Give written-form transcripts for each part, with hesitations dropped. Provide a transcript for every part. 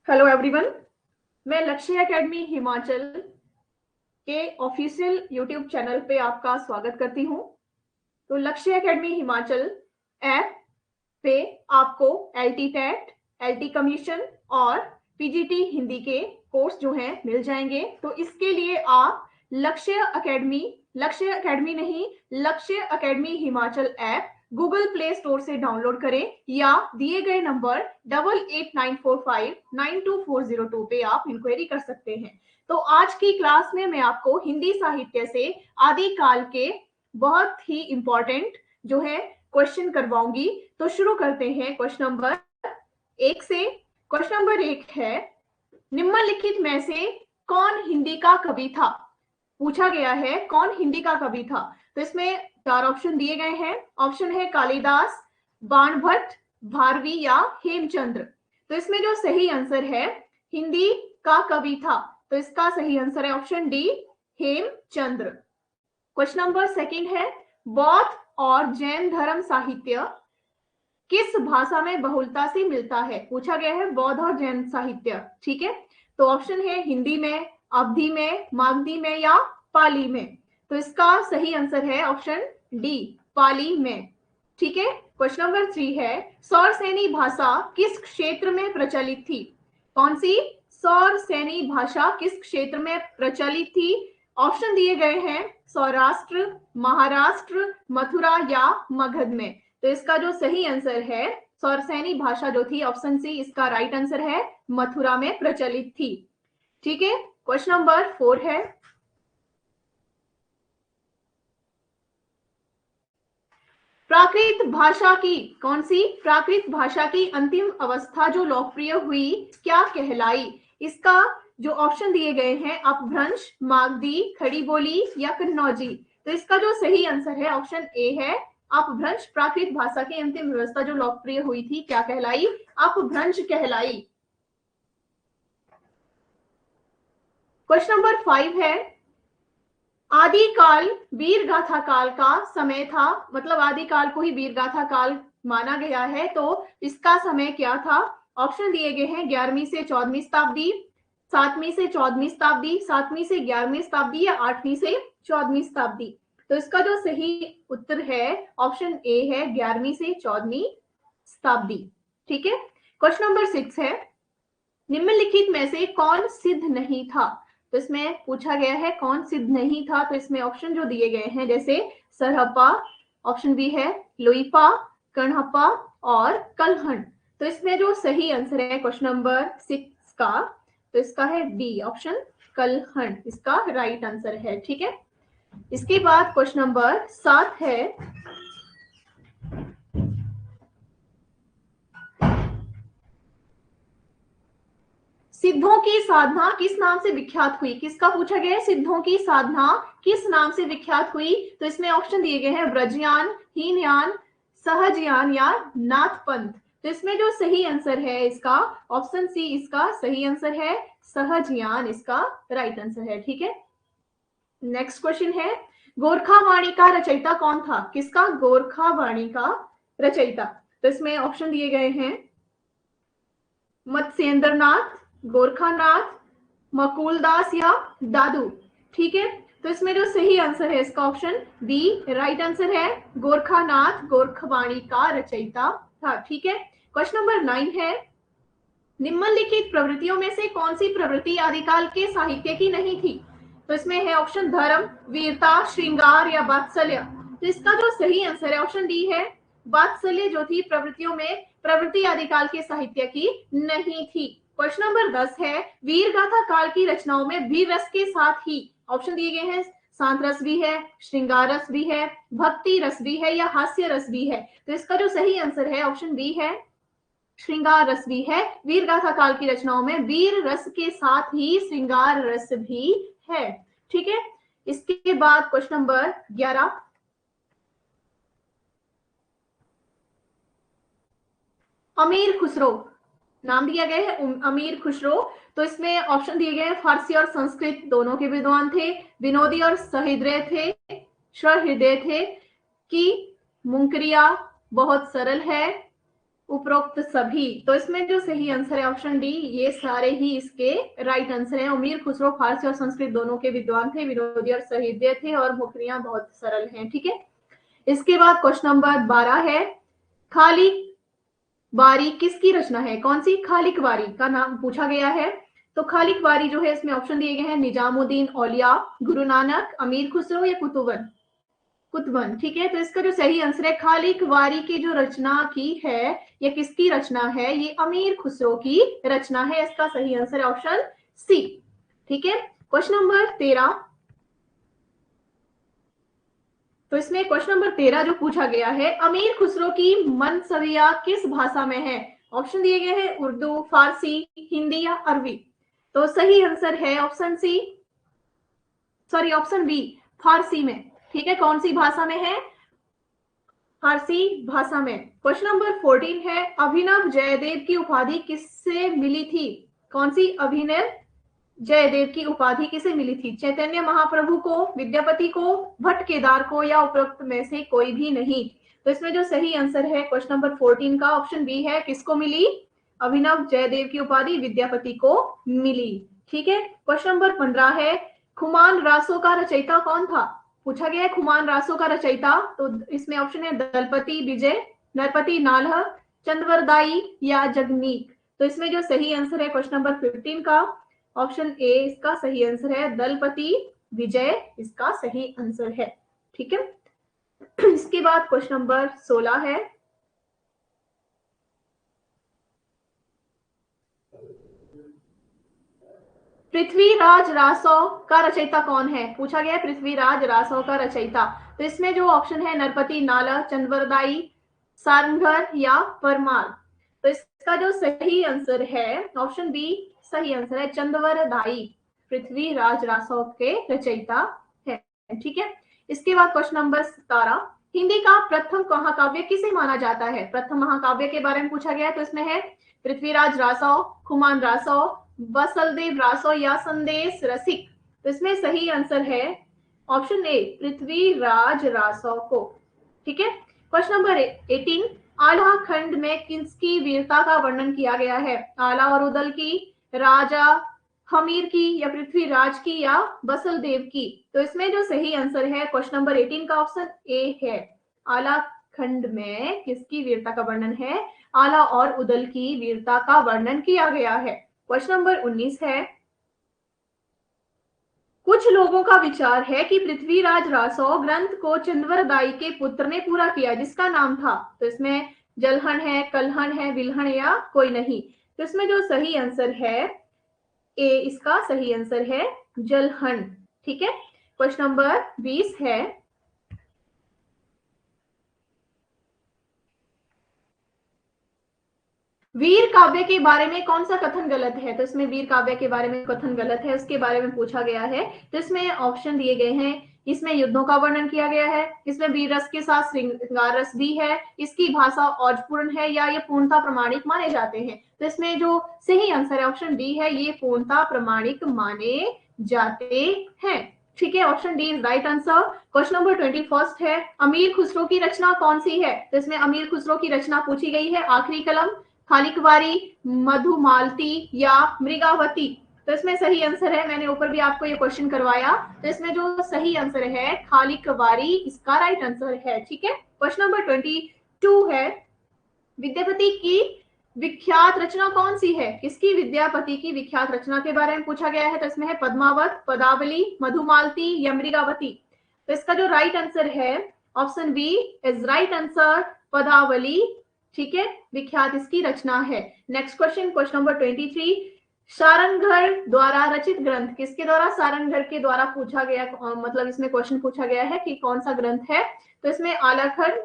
Hello everyone, मैं लक्ष्य academy Himachal के ऑफिशियल यूट्यूब चैनल पे आपका स्वागत करती हूँ। तो लक्ष्य एकेडमी हिमाचल ऐप पे आपको एलटी टेट, एलटी कमीशन और पीजीटी हिंदी के कोर्स जो हैं मिल जाएंगे। तो इसके लिए आप लक्ष्य एकेडमी नहीं, लक्ष्य academy Himachal app Google play store से डाउनलोड करें या दिए गए नंबर 8894592402 पे आप इंक्वायरी कर सकते हैं। तो आज की क्लास में मैं आपको हिंदी साहित्य से आदिकाल के बहुत ही इंपॉर्टेंट जो है क्वेश्चन करवाऊंगी। तो शुरू करते हैं क्वेश्चन नंबर 1 से। क्वेश्चन नंबर 1 है, निम्नलिखित में से कौन हिंदी का कवि था? पूछा गया है कौन हिंदी का कवि था। तो इसमें 4 ऑप्शन दिए गए हैं। ऑप्शन है कालिदास, बाणभट्ट, भारवी या हेमचंद्र। तो इसमें जो सही आंसर है हिंदी का कवि था, तो इसका सही आंसर है option D, Hemchandra. Question number 2 है, बौद्ध और जैन धर्म साहित्य किस भाषा में बहुलता से मिलता है? पूछा गया है बौद्ध और जैन साहित्य, ठीक है। तो ऑप्शन है हिंदी में, अवधी में, मागधी में या पाली में। तो इसका सही आंसर है ऑप्शन डी, पाली में, ठीक है। क्वेश्चन नंबर 3 है, सौरसेनी भाषा किस क्षेत्र में प्रचलित थी? कौन सी सौरसेनी भाषा किस क्षेत्र में प्रचलित थी? ऑप्शन दिए गए हैं सौराष्ट्र, महाराष्ट्र, मथुरा या मगध में। तो इसका जो सही आंसर है सौरसेनी भाषा जो थी ऑप्शन सी, इसका राइट आंसर है मथुरा में प्रचलित थी, ठीक है। क्वेश्चन नंबर 4 है, प्राकृत भाषा की कौन सी प्राकृत भाषा की अंतिम अवस्था जो लोकप्रिय हुई क्या कहलाई? इसका जो ऑप्शन दिए गए हैं अपभ्रंश, मागधी, खड़ी बोली या कन्नौजी। तो इसका जो सही आंसर है ऑप्शन ए है अपभ्रंश। प्राकृत भाषा की अंतिम व्यवस्था जो लोकप्रिय हुई थी क्या कहलाई? अपभ्रंश कहलाई। क्वेश्चन नंबर 5 है, आदिकाल वीर गाथा काल का समय था, मतलब आदिकाल को ही वीर गाथा काल माना गया है, तो इसका समय क्या था? ऑप्शन दिए गए हैं 11वीं से 14वीं शताब्दी, 7वीं से 14वीं शताब्दी, 7वीं से 11वीं शताब्दी या 8वीं से 14वीं शताब्दी। तो इसका जो सही उत्तर है ऑप्शन ए है 11वीं से 14वीं शताब्दी, ठीक है। क्वेश्चन नंबर 6 है, निम्नलिखित में से कौन सिद्ध नहीं था? तो इसमें पूछा गया है कौन सिद्ध नहीं था। तो इसमें ऑप्शन जो दिए गए हैं जैसे सरहप्पा, ऑप्शन बी है लोईपा, कणहप्पा और कलहंड। तो इसमें जो सही आंसर है क्वेश्चन नंबर 6 का, तो इसका है डी ऑप्शन, कलहंड इसका राइट आंसर है, ठीक है। इसके बाद क्वेश्चन नंबर 7 है, सिद्धों की साधना किस नाम से विख्यात हुई? किसका पूछा गया है? सिद्धों की साधना किस नाम से विख्यात हुई? तो इसमें ऑप्शन दिए गए हैं ब्रजयान, हीनयान, सहजयान या नाथपंथ। तो इसमें जो सही आंसर है इसका ऑप्शन सी, इसका सही आंसर है सहजयान, इसका राइट आंसर है, ठीक है। नेक्स्ट क्वेश्चन है, गोरखावाणी का रचयिता कौन था? किसका गोरखावाणी का रचयिता? तो इसमें ऑप्शन दिए गए हैं मत्स्येंद्रनाथ, गोरखानाथ, मकुलदास या दादू, ठीक है। तो इसमें जो सही आंसर है इसका ऑप्शन बी राइट आंसर है, गोरखानाथ गोरखवाणी का रचयिता था, ठीक है। क्वेश्चन नंबर 9 है, निम्नलिखित प्रवृत्तियों में से कौन सी प्रवृत्ति आदिकाल के साहित्य की नहीं थी? तो इसमें है ऑप्शन धर्म, वीरता, श्रृंगार या वात्सल्य। तो इसका जो सही आंसर है ऑप्शन डी है, वात्सल्य जो थी प्रवृत्तियों में प्रवृत्ति आदिकाल के साहित्य की नहीं थी। क्वेश्चन नंबर 10 है, वीर गाथा काल की रचनाओं में वीर रस के साथ ही ऑप्शन दिए गए हैं शांत रस भी है, श्रृंगार रस भी है, भक्ति रस भी है या हास्य रस भी है। तो इसका जो सही आंसर है ऑप्शन बी है, श्रृंगार रस भी है। वीर गाथा काल की रचनाओं में वीर रस के साथ ही श्रृंगार रस भी है, ठीक है। इसके बाद क्वेश्चन नंबर 11, अमीर खुसरो नाम दिया गया है अमीर खुसरो। तो इसमें ऑप्शन दिए गए हैं फारसी और संस्कृत दोनों के विद्वान थे, विनोदी और सहृदय थे, सहृदय थे, कि मुंकरिया बहुत सरल है, उपरोक्त सभी। तो इसमें जो सही आंसर है ऑप्शन डी, ये सारे ही इसके राइट आंसर हैं। अमीर खुसरो फारसी और संस्कृत दोनों के विद्वान थे, विनोदी और सहृदय थे और मुखरियां बहुत सरल हैं। ठीक है, इसके बाद क्वेश्चन नंबर 12 है, खालिक वारी किसकी रचना है? कौन सी खालिक वारी का नाम पूछा गया है? तो खालिक वारी जो है इसमें ऑप्शन दिए गए हैं, निजामुद्दीन औलिया, गुरु नानक, अमीर खुसरो या कुतुबन। कुतुबन। ठीक है, तो इसका जो सही आंसर है, खालिक वारी की जो रचना की है, ये किसकी रचना है? ये अमीर खुसरो की रचना है। इसका सही आंसर है ऑप्शन सी। ठीक है, क्वेश्चन नंबर 13। तो इसमें क्वेश्चन नंबर 13 जो पूछा गया है, अमीर खुसरो की मंसविया किस भाषा में है? ऑप्शन दिए गए हैं, उर्दू, फारसी, हिंदी या अरबी। तो सही आंसर है option C, sorry option B, Farsi में। ठीक है, कौन सी भाषा में है? फारसी भाषा में। क्वेश्चन नंबर 14 है, अभिनव जयदेव की उपाधि किससे मिली थी? कौन सी अभिनव जयदेव की उपाधि किसे मिली थी? चैतन्य महाप्रभु को, विद्यापति को, भट्ट केदार को या उपरोक्त में से कोई भी नहीं। तो इसमें जो सही आंसर है क्वेश्चन नंबर 14 का ऑप्शन बी है, किसको मिली? अभिनव जयदेव की उपाधि विद्यापति को मिली। ठीक है, क्वेश्चन नंबर 15 है, खुमान रासो का रचयिता कौन था? पूछा गया है खुमान रासो का रचयिता। तो इसमें ऑप्शन है दलपति विजय, नरपति नालह, चंद्रवरदाई या जगनीक। तो इसमें जो सही आंसर है क्वेश्चन नंबर 15 का ऑप्शन ए इसका सही आंसर है, दलपति विजय इसका सही आंसर है। ठीक है, इसके बाद क्वेश्चन नंबर 16 है, पृथ्वीराज रासो का रचयिता कौन है? पूछा गया है पृथ्वीराज रासो का रचयिता। तो इसमें जो ऑप्शन है, नरपति नालह, चंद्रवरदाई, सारंगधर या परमार। तो इसका जो सही आंसर है ऑप्शन बी सही आंसर है, चंद्रवरदाई पृथ्वीराज रासो के रचयिता है। ठीक है, इसके बाद क्वेश्चन नंबर 17, हिंदी का प्रथम महाकाव्य किसे माना जाता है? प्रथम महाकाव्य के बारे में पूछा गया है। तो इसमें है पृथ्वीराज रासो, खुमान रासो, बसलदेव रासो या संदेश रसिक। तो इसमें सही आंसर है ऑप्शन ए, पृथ्वीराज रासो को। ठीक है, क्वेश्चन नंबर 18, आला खंड में किसकी वीरता का वर्णन किया गया है? आला और उदल की, राजा हमीर की या पृथ्वीराज की या बसलदेव की। तो इसमें जो सही आंसर है क्वेश्चन नंबर 18 का ऑप्शन ए है, आला खंड में किसकी वीरता का वर्णन है? आला और उदल की वीरता का वर्णन किया गया है। क्वेश्चन नंबर 19 है, कुछ लोगों का विचार है कि पृथ्वीराज रासो ग्रंथ को चंद्रवरदाई के पुत्र ने पूरा किया, जिसका नाम था। तो इसमें जलहन है, कलहन है, विलहन या कोई नहीं। तो इसमें जो सही आंसर है ए, इसका सही आंसर है जलहन। ठीक है, क्वेश्चन नंबर 20 है, वीर काव्य के बारे में कौन सा कथन गलत है? तो इसमें वीर काव्य के बारे में कथन गलत है, उसके बारे में पूछा गया है। तो इसमें ऑप्शन दिए गए हैं, इसमें युद्धों का वर्णन किया गया है, इसमें वीर रस के साथ श्रृंगार रस भी है, इसकी भाषा औजपूर्ण है या ये पूर्णता प्रमाणिक माने जाते हैं। तो इसमें जो सही आंसर है ऑप्शन डी है, ये पूर्णता प्रमाणिक माने जाते हैं। ठीक है, option D is right answer. Question number 21 है, अमीर खुसरो की रचना कौन सी है? तो इसमें अमीर खुसरो की रचना पूछी गई है, आखिरी कलम, खालिकवारी, मधुमालती या मृगावती। तो इसमें सही आंसर है, मैंने ऊपर भी आपको ये क्वेश्चन करवाया। तो इसमें जो सही आंसर है खालिकवारी इसका राइट आंसर है। ठीक है, क्वेश्चन नंबर 22 है, विद्यापति की विख्यात रचना कौन सी है? किसकी विद्यापति की विख्यात रचना के बारे में पूछा गया है। तो इसमें है पद्मावत, पदावली, मधुमालती या मृगावती। तो इसका जो राइट आंसर है option B is right answer, Padavali. ठीक है, विख्यात इसकी रचना है। Next question, question number 23, Sarangdhar द्वारा रचित ग्रंथ किसके द्वारा? सारंगधर के द्वारा पूछा गया, मतलब इसमें क्वेश्चन पूछा गया है कि कौन सा ग्रंथ है। तो इसमें आलाखंड,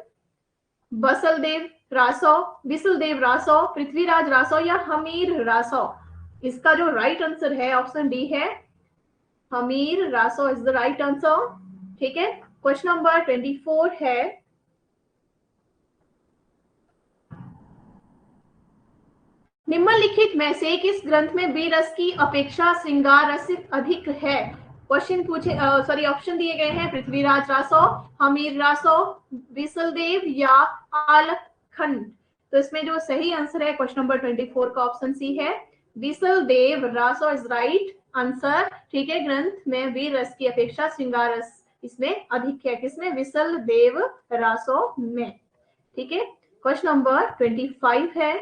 बसलदेव रासो, विसलदेव रासो, पृथ्वीराज रासो या हमीर रासो। इसका जो राइट आंसर है ऑप्शन डी है, Hammir Raso is the right answer. ठीक है, क्वेश्चन नंबर 24 है, निम्नलिखित में से किस ग्रंथ में वीर रस की अपेक्षा श्रृंगार रस अधिक है? क्वेश्चन पूछे, सॉरी ऑप्शन दिए गए हैं, पृथ्वीराज रासो, हमीर रासो, विसलदेव या आलखंड। तो इसमें जो सही आंसर है क्वेश्चन नंबर 24 का ऑप्शन सी है, Visal Dev Raso is right answer. ठीक है, ग्रंथ में वीर रस की अपेक्षा श्रृंगार रस इसमें अधिक है, किसमें? विसल देव रासो में। ठीक है, क्वेश्चन नंबर 25 है,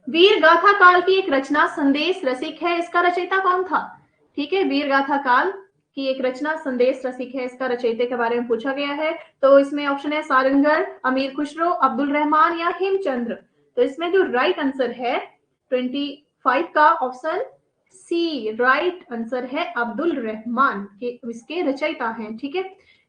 वीर गाथा काल की एक रचना संदेश रसिक है, इसका रचयिता कौन था? ठीक है, वीर गाथा काल की एक रचना संदेश रसिक है, इसका रचयिता के बारे में पूछा गया है। तो इसमें ऑप्शन है सारंगर, अमीर खुसरो, अब्दुल रहमान या हेमचंद्र। तो इसमें जो राइट आंसर है 25 का ऑप्शन सी राइट आंसर है, अब्दुल रहमान के इसके रचयिता हैं। ठीक है,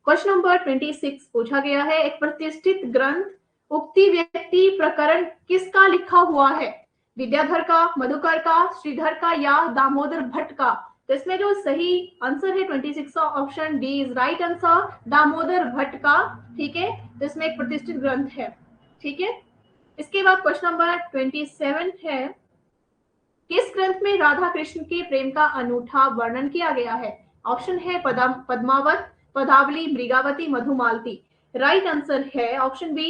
क्वेश्चन नंबर 26 पूछा गया है, एक प्रतिष्ठित ग्रंथ उक्ति व्यक्ति प्रकरण किसका लिखा हुआ है? विद्याधर का, मधुकर का, श्रीधर का या दामोदर भट्ट का? तो इसमें जो सही आंसर है 26 का option D is right answer, Damodar Bhatt का। ठीक है, तो इसमें एक प्रतिष्ठित ग्रंथ है। ठीक है, इसके बाद क्वेश्चन नंबर 27 है, किस ग्रंथ में राधा कृष्ण के प्रेम का अनूठा वर्णन किया गया है? ऑप्शन है पद्मावत, पदावली, मृगावती, मधुमालती। राइट आंसर है ऑप्शन बी,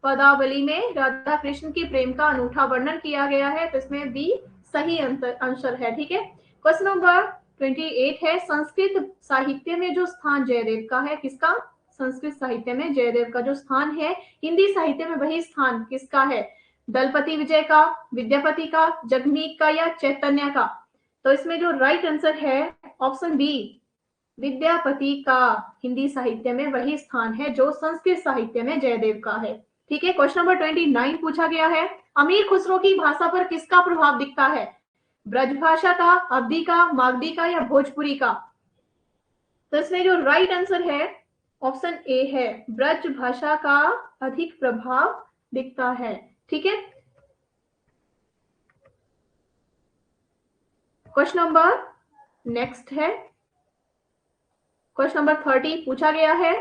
पदावली में राधा कृष्ण के प्रेम का अनूठा वर्णन किया गया है, तो इसमें बी सही आंसर है। ठीक है, क्वेश्चन नंबर 28 है, संस्कृत साहित्य में जो स्थान जयदेव का है, किसका? संस्कृत साहित्य में जयदेव का जो स्थान है, हिंदी साहित्य में वही स्थान किसका है? दलपति विजय का, विद्यापति का, जगमीक का या चैतन्य का? तो इसमें जो राइट आंसर है ऑप्शन बी, विद्यापति का हिंदी साहित्य में वही स्थान है जो संस्कृत साहित्य में जयदेव का है। ठीक है, क्वेश्चन नंबर 29 पूछा गया है, अमीर खुसरो की भाषा पर किसका प्रभाव दिखता है? ब्रजभाषा का, अवधी का, मागधी का या भोजपुरी का? तो इसमें जो राइट आंसर है ऑप्शन ए है, ब्रज भाषा का अधिक प्रभाव दिखता है। ठीक है, क्वेश्चन नंबर नेक्स्ट है, क्वेश्चन नंबर 30 पूछा गया है,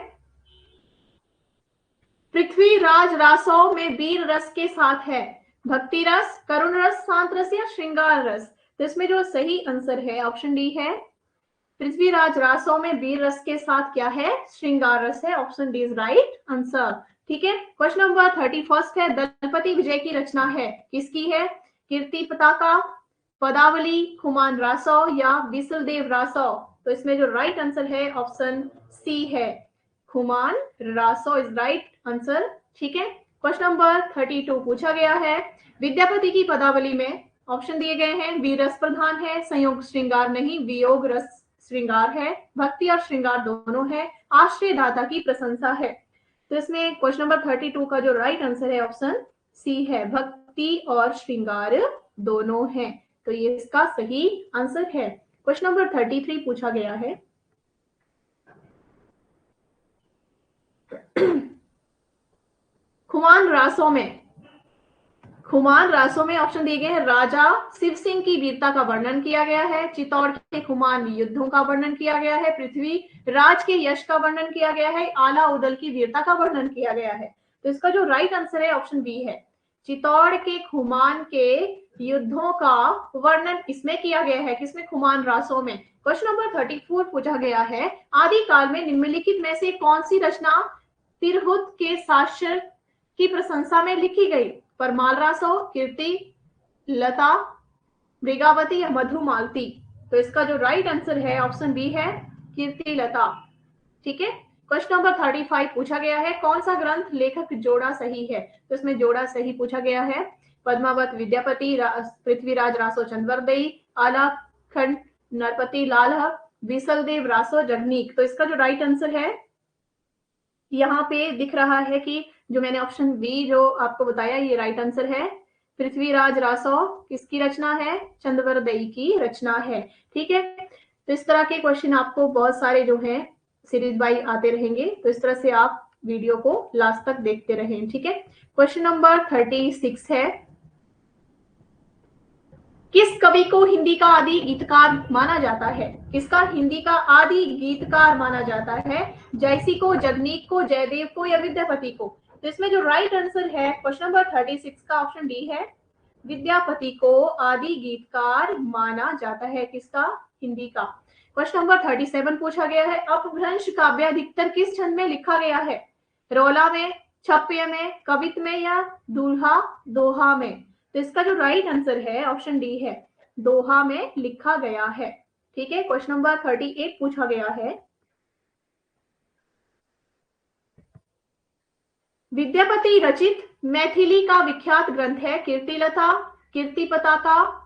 पृथ्वीराज रासो में वीर रस के साथ है भक्ति रस, करुण रस, शांत रस या श्रृंगार रस? तो इसमें जो सही आंसर है ऑप्शन डी है, पृथ्वीराज रासो में वीर रस के साथ क्या है? श्रृंगार रस है, option D is right answer. ठीक है, क्वेश्चन नंबर 31 है, दलपति विजय की रचना है, किसकी है? कीर्ति पताका, पदावली, खुमान रासो या विसल देव रासो? तो इसमें जो राइट आंसर है ऑप्शन सी है, Khuman Raso is right answer. ठीक है, क्वेश्चन नंबर 32 पूछा गया है, विद्यापति की पदावली में ऑप्शन दिए गए हैं, वीर रस प्रधान है, संयोग श्रृंगार नहीं, वियोग रस श्रृंगार है, भक्ति और श्रृंगार दोनों है, आश्रय दाता की प्रशंसा है। तो इसमें क्वेश्चन नंबर 32 का जो राइट आंसर है ऑप्शन सी है, भक्ति और श्रृंगार दोनों है, तो ये इसका सही आंसर है। क्वेश्चन नंबर 33 पूछा गया है, खुमान रासों में ऑप्शन दिए गए हैं, राजा शिव सिंह की वीरता का वर्णन किया गया है, चित्तौड़ के खुमान युद्धों का वर्णन किया गया है, पृथ्वी राज के यश का वर्णन किया गया है, आला उदल की वीरता का वर्णन किया गया है। तो इसका जो राइट आंसर है ऑप्शन बी है, चित्तौड़ के खुमान के युद्धों का वर्णन इसमें किया गया है, किसमें? खुमान रासों में। क्वेश्चन नंबर 34 पूछा गया है, आदि काल में निम्नलिखित में से कौन सी रचना तिरहुत के शासक की प्रशंसा में लिखी गई? परमाल रासो, कीर्ति लता, मृगावती या मधुमालती? तो इसका जो राइट आंसर है ऑप्शन बी है, कीर्ति लता। ठीक है, क्वेश्चन नंबर 35 पूछा गया है, कौन सा ग्रंथ लेखक जोड़ा सही है? तो इसमें जोड़ा सही पूछा गया है, पद्मावत विद्यापति, पृथ्वीराज रासो चंद्रवरदई, आला खंड नरपति लाल, विसल देव रासो जगनीक? तो इसका जो राइट आंसर है यहाँ पे दिख रहा है कि जो मैंने ऑप्शन बी जो आपको बताया ये राइट आंसर है, पृथ्वीराज रासो किसकी रचना है? चंद्रवरदई की रचना है। ठीक है, तो इस तरह के क्वेश्चन आपको बहुत सारे जो है सीरीज बाई आते रहेंगे, तो इस तरह से आप वीडियो को लास्ट तक देखते रहें। ठीक है, क्वेश्चन नंबर 36 है, किस कवि को हिंदी का आदि गीतकार माना जाता है? किसका हिंदी का आदि गीतकार माना जाता है? जयसी को, जगनीक को, जयदेव को या विद्यापति को? तो इसमें जो राइट आंसर है क्वेश्चन नंबर 36 का ऑप्शन डी है, विद्यापति को आदि गीतकार माना जाता है, किसका? हिंदी का। क्वेश्चन नंबर 37 पूछा गया है, अपभ्रंश काव्य अधिकतर किस छंद में लिखा गया है? रोला में, छप्य में, कवित में या दूल्हा दोहा में? तो इसका जो राइट आंसर है ऑप्शन डी है, दोहा में लिखा गया है। ठीक है, क्वेश्चन नंबर 38 पूछा गया है। विद्यापति रचित मैथिली का विख्यात ग्रंथ है कीर्तिलता, कीर्ति पताका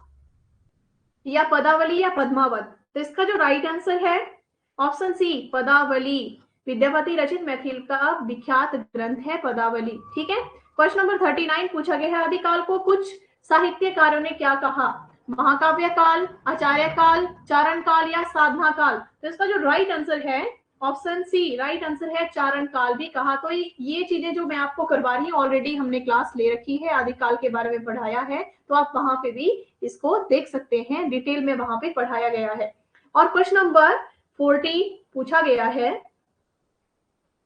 या पदावली या पद्मावत? तो इसका जो राइट आंसर है ऑप्शन सी, पदावली। विद्यापति रचित मैथिली का विख्यात ग्रंथ है पदावली। ठीक है, क्वेश्चन नंबर 39 पूछा गया है, आदिकाल को कुछ साहित्यकारों ने क्या कहा? महाकाव्य काल, आचार्य काल, चारण काल या साधना काल? तो इसका जो राइट आंसर है ऑप्शन सी, राइट आंसर है चारण काल भी कहा। तो ये चीजें जो मैं आपको करवा रही हूँ ऑलरेडी हमने क्लास ले रखी है, आदिकाल के बारे में पढ़ाया है, तो आप वहां पे भी इसको देख सकते हैं, डिटेल में वहां पे पढ़ाया गया है। और क्वेश्चन नंबर 40 पूछा गया है,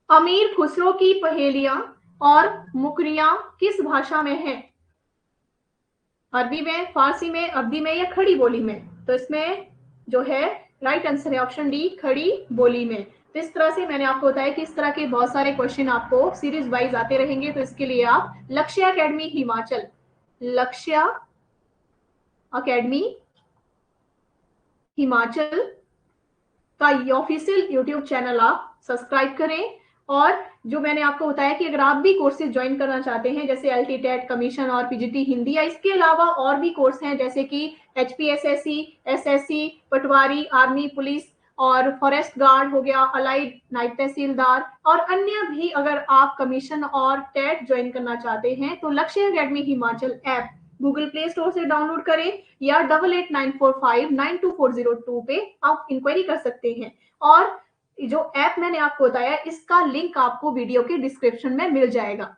अमीर खुसरो की पहेलियां और मुकरियां किस भाषा में है? अरबी में, फारसी में, अवधी में या खड़ी बोली में? तो इसमें जो है राइट आंसर है ऑप्शन डी, खड़ी बोली में। तो इस तरह से मैंने आपको बताया कि इस तरह के बहुत सारे क्वेश्चन आपको सीरीज वाइज आते रहेंगे। तो इसके लिए आप लक्ष्य एकेडमी हिमाचल, लक्ष्य एकेडमी हिमाचल का ऑफिशियल यूट्यूब चैनल आप सब्सक्राइब करें। और जो मैंने आपको बताया कि अगर आप भी कोर्सेज ज्वाइन करना चाहते हैं जैसे एलटीटेट, कमीशन और पीजीटी हिंदी, या इसके अलावा और भी कोर्स हैं जैसे कि एचपीएसएससी, एसएससी, पटवारी, आर्मी, पुलिस और फॉरेस्ट गार्ड हो गया, अलाइड नायब तहसीलदार और अन्य भी, अगर आप कमीशन और टेट ज्वाइन करना चाहते हैं तो लक्ष्य academy Himachal app Google play store से डाउनलोड करें या 8894592402 पे आप इंक्वायरी कर सकते हैं। और जो ऐप मैंने आपको बताया इसका लिंक आपको वीडियो के डिस्क्रिप्शन में मिल जाएगा।